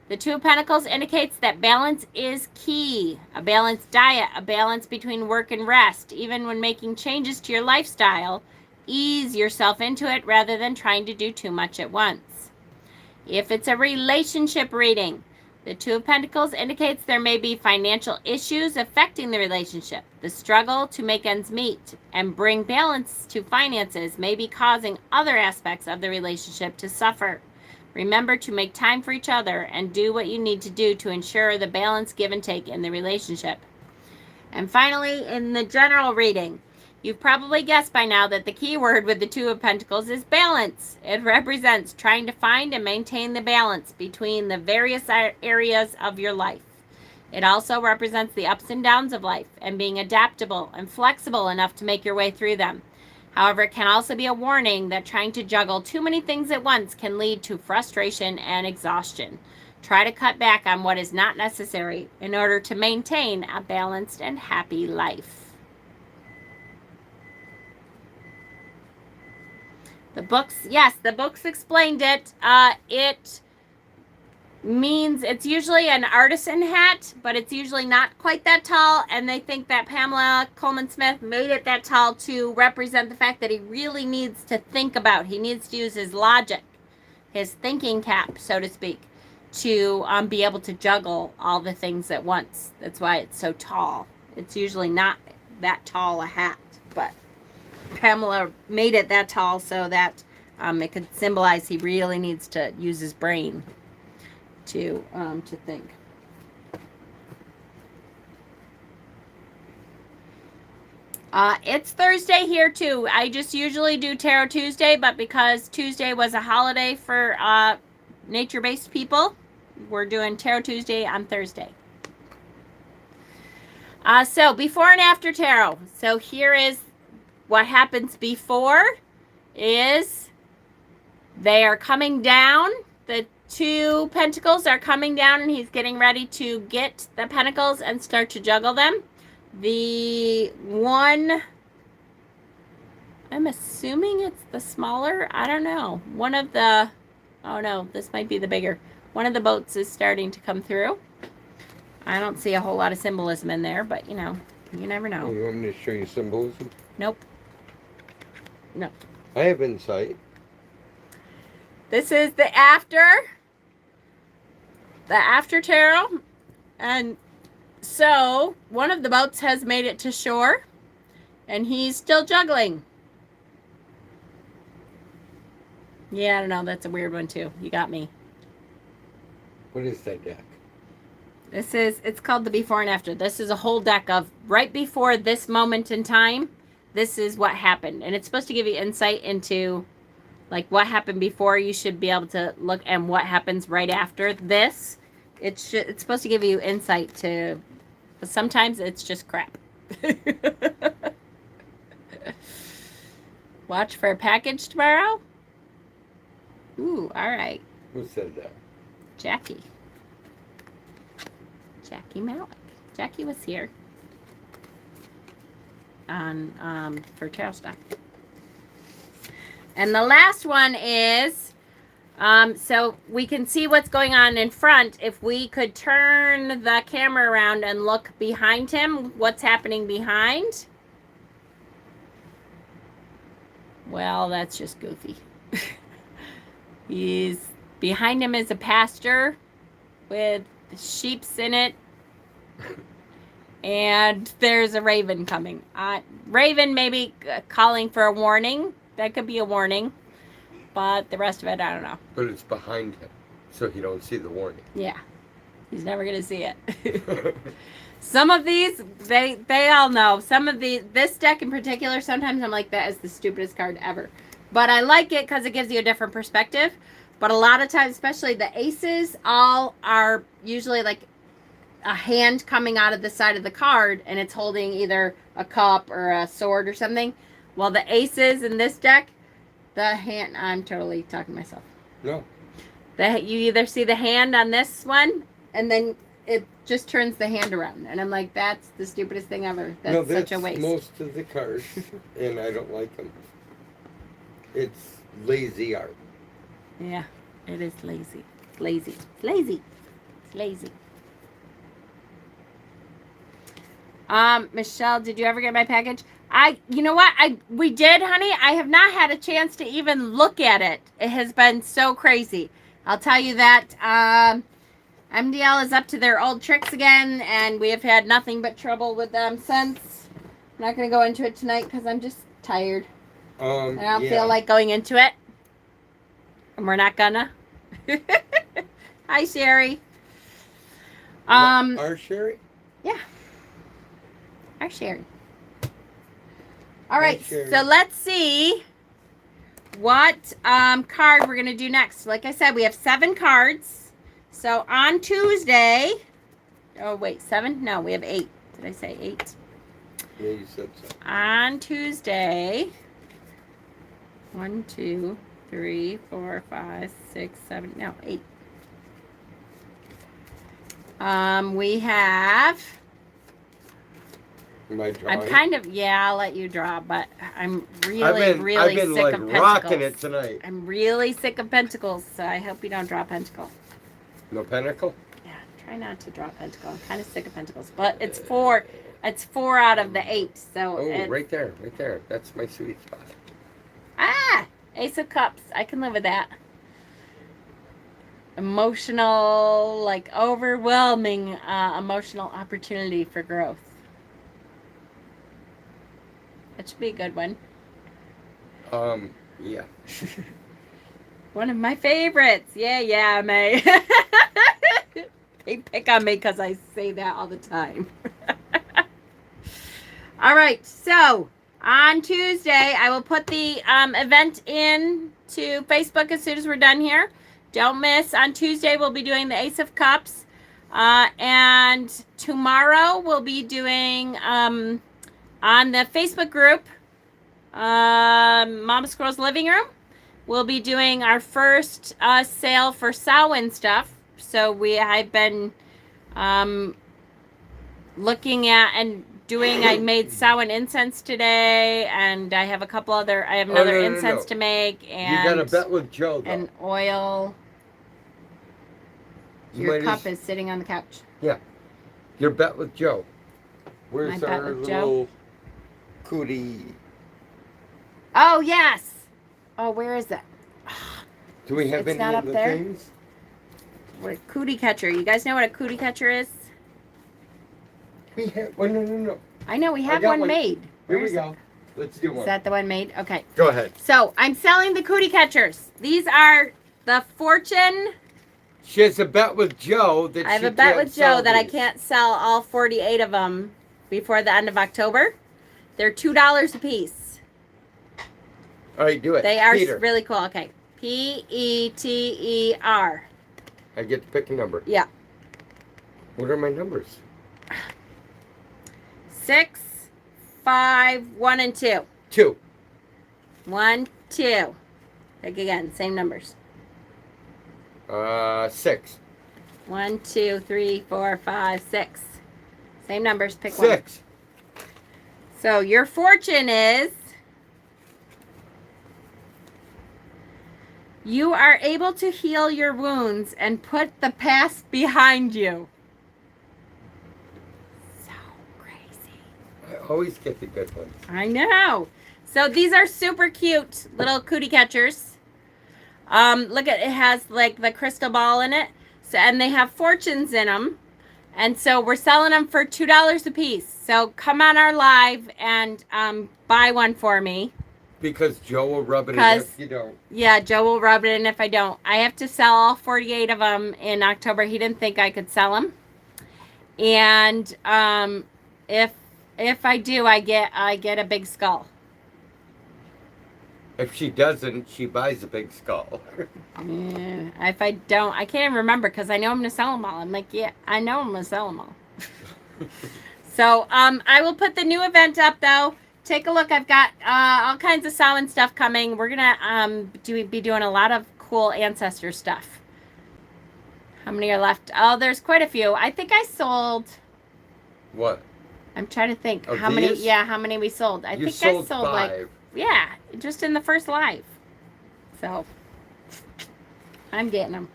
the Two of Pentacles indicates that balance is key. A balanced diet, a balance between work and rest. Even when making changes to your lifestyle, ease yourself into it rather than trying to do too much at once. If it's a relationship reading, the Two of Pentacles indicates there may be financial issues affecting the relationship. The struggle to make ends meet and bring balance to finances may be causing other aspects of the relationship to suffer. Remember to make time for each other and do what you need to do to ensure the balance give and take in the relationship. And finally, in the general reading, you've probably guessed by now that the key word with the Two of Pentacles is balance. It represents trying to find and maintain the balance between the various areas of your life. It also represents the ups and downs of life and being adaptable and flexible enough to make your way through them. However, it can also be a warning that trying to juggle too many things at once can lead to frustration and exhaustion. Try to cut back on what is not necessary in order to maintain a balanced and happy life. The books, yes, the books explained it. It means it's usually an artisan hat, but it's usually not quite that tall, and they think that Pamela Coleman Smith made it that tall to represent the fact that he really needs to think about, he needs to use his logic, his thinking cap, so to speak, to be able to juggle all the things at once. That's why it's so tall. It's usually not that tall a hat, but Pamela made it that tall so that it could symbolize he really needs to use his brain to think. It's Thursday here too. I just usually do Tarot Tuesday, but because Tuesday was a holiday for nature-based people, we're doing Tarot Tuesday on Thursday. So before and after tarot. So here is what happens before is they are coming down. The Two Pentacles are coming down and he's getting ready to get the Pentacles and start to juggle them. The one, I'm assuming it's the smaller, I don't know. One of the, oh no, this might be the bigger. One of the boats is starting to come through. I don't see a whole lot of symbolism in there, but you know, you never know. You want me to show you symbolism? Nope. No. I have insight. This is the after tarot. And so one of the boats has made it to shore and he's still juggling. Yeah, I don't know. That's a weird one too. You got me. What is that deck? It's called the before and after. This is a whole deck of right before this moment in time. This is what happened. And it's supposed to give you insight into like what happened before. You should be able to look and what happens right after this. It's supposed to give you insight to, but sometimes it's just crap. Watch for a package tomorrow. Ooh, all right. Who said that? Jackie Malik. Jackie was here on for tarot stuff. And the last one is so we can see what's going on in front. If we could turn the camera around and look behind him, what's happening behind? Well, that's just goofy. He's behind him is a pasture with sheeps in it. And there's a raven coming. Raven maybe calling for a warning. That could be a warning. But the rest of it, I don't know. But it's behind him, so he don't see the warning. Yeah. He's never going to see it. Some of these, they all know. Some of this deck in particular, sometimes I'm like, that is the stupidest card ever. But I like it because it gives you a different perspective. But a lot of times, especially the aces, all are usually like a hand coming out of the side of the card, and it's holding either a cup or a sword or something. While the aces in this deck, the hand, I'm totally talking to myself. No. You either see the hand on this one, and then it just turns the hand around. And I'm like, that's the stupidest thing ever. That's such a waste. Most of the cards, and I don't like them. It's lazy art. Yeah, it is lazy. Lazy. It's lazy. It's lazy. Michelle, did you ever get my package? You know what? We did, honey. I have not had a chance to even look at it. It has been so crazy. I'll tell you that. MDL is up to their old tricks again, and we have had nothing but trouble with them since. I'm not going to go into it tonight because I'm just tired. I don't feel like going into it. And we're not gonna. Hi, Sherry. Our Sherry? Yeah. Our Sherry. All right, Sherry. so let's see what card we're going to do next. Like I said, we have 7 cards. So on Tuesday, oh wait, 7? No, we have 8. Did I say 8? Yeah, you said so. On Tuesday, 1, 2, 3, 4, 5, 6, 7, no, 8. We have... Am I drawing? I'm kind of, yeah, I'll let you draw, but I'm really I've been sick like of Pentacles. rocking it tonight. I'm really sick of Pentacles, so I hope you don't draw Pentacle. No Pentacle? Yeah, try not to draw Pentacle. I'm kind of sick of Pentacles, but it's 4 out of the 8, so Oh, right there. That's my sweet spot. Ah, Ace of Cups. I can live with that. Emotional, like overwhelming emotional opportunity for growth. That should be a good one. Yeah. One of my favorites. Yeah, May. They pick on me because I say that all the time. All right, so on Tuesday, I will put the event in to Facebook as soon as we're done here. Don't miss. On Tuesday, we'll be doing the Ace of Cups. And tomorrow, we'll be doing... on the Facebook group, Mama Squirrel's Living Room, we'll be doing our first sale for Samhain stuff. So I've been looking at and doing, I made Samhain incense today, and I have another incense to make. And you got a bet with Joe, though. And oil. Your cup is sitting on the couch. Yeah. Your bet with Joe. Where's My bet our with little... Cootie. Oh, yes. Oh, where is it? Do we have It's any not of up the there? things? What a cootie catcher. You guys know what a cootie catcher is? We have... Oh, no. I know, we have got one one. made. Here Where's we go. Let's do one. Is that the one made? Okay. Go ahead. So, I'm selling the cootie catchers. These are the Fortune. She has a bet with Joe that I have she a bet can't with Joe sell that I these. can't sell all 48 of them before the end of October. They're $2 a piece. All right, do it. They are Peter. really cool. Okay. Peter. I get to pick a number. Yeah. What are my numbers? 6, 5, 1, and 2. 2. 1, 2. Pick again. Same numbers. 6. 1, 2, 3, 4, 5, 6. Same numbers. Pick one. 6. So your fortune is you are able to heal your wounds and put the past behind you. So crazy. I always get the good ones. I know. So these are super cute little cootie catchers. Look at it has like the crystal ball in it. So and they have fortunes in them. And so we're selling them for $2 a piece. So come on our live and buy one for me. Because Joe will rub it in if you don't. Yeah, Joe will rub it in if I don't. I have to sell all 48 of them in October. He didn't think I could sell them. And if I do, I get a big skull. If she doesn't, she buys a big skull. Yeah, if I don't, I can't even remember because I know I'm gonna sell them all. I'm like, yeah, I know I'm gonna sell them all. So I will put the new event up though. Take a look. I've got all kinds of Samhain stuff coming. We're gonna be doing a lot of cool ancestor stuff. How many are left? Oh, there's quite a few. I think I sold. What? I'm trying to think Of how many. these? Yeah, how many we sold? I You think I sold sold 5. like, yeah, just in the first live. So I'm getting them.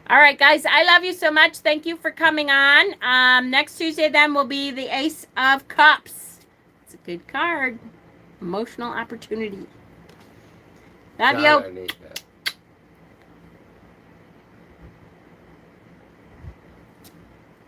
All right, guys, I love you so much. Thank you for coming on. Next Tuesday then will be the Ace of Cups. It's a good card. Emotional opportunity. Love God, you. I need that.